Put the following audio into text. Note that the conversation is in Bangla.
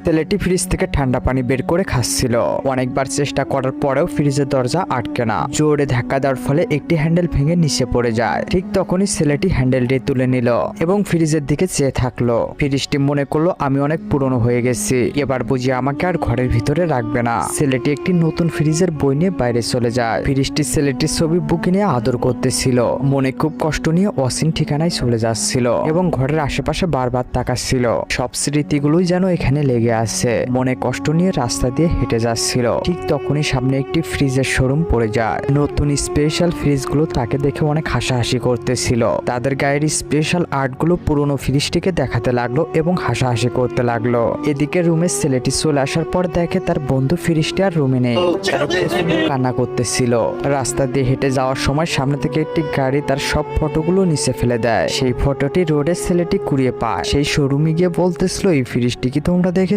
ছেলেটি ফ্রিজ থেকে ঠান্ডা পানি বের করে খাচ্ছিল। অনেকবার চেষ্টা করার পরেও ফ্রিজের দরজা আটকে না। জোরে ধাক্কা দেওয়ার ফলে একটি হ্যান্ডেল ভেঙে নিচে পড়ে যায়। ঠিক তখনই ছেলেটি হ্যান্ডেলটি তুলে নিল এবং ফ্রিজের দিকে চেয়ে থাকলো। ফ্রিজটি মনে করলো আমি অনেক পুরনো হয়ে গেছি, এবার বুঝি আমাকে আর ঘরের ভিতরে রাখবে না। ছেলেটি একটি নতুন ফ্রিজের বই নিয়ে বাইরে চলে যায়। ফ্রিজটি ছেলেটির ছবি বুকে নিয়ে আদর করতেছিল। মনে খুব কষ্ট নিয়ে অসীম ঠিকানায় চলে যাচ্ছিল এবং ঘরের আশেপাশে বারবার তাকাচ্ছিল। সব স্মৃতিগুলোই যেন এখানে লেগে আছে। মনে কষ্ট নিয়ে রাস্তা দিয়ে হেঁটে যাচ্ছিল। ঠিক তখনই সামনে একটি ফ্রিজের শোরুম পড়ে যায়। নতুন স্পেশাল ফ্রিজগুলো তাকে দেখে অনেক হাসাহাসি করতেছিল। তাদের গায়ের স্পেশাল আর্টগুলো পুরনো ফ্রিজটিকে দেখাতে লাগলো এবং হাসাহাসি করতে লাগলো। এদিকে রুমে ছেলেটি চলে আসার পর দেখে তার বন্ধু ফ্রিজটি আর রুমে নেই। কান্না করতেছিল। রাস্তা দিয়ে হেঁটে যাওয়ার সময় সামনে থেকে একটি গাড়ি তার সব ফটোগুলো নিচে ফেলে দেয়। সেই ফটোটি রোডে ছেলেটি কুড়িয়ে পায়। সেই শোরুমে গিয়ে বলতেছিল এই ফ্রিজটি কি তোমরা দেখেছো?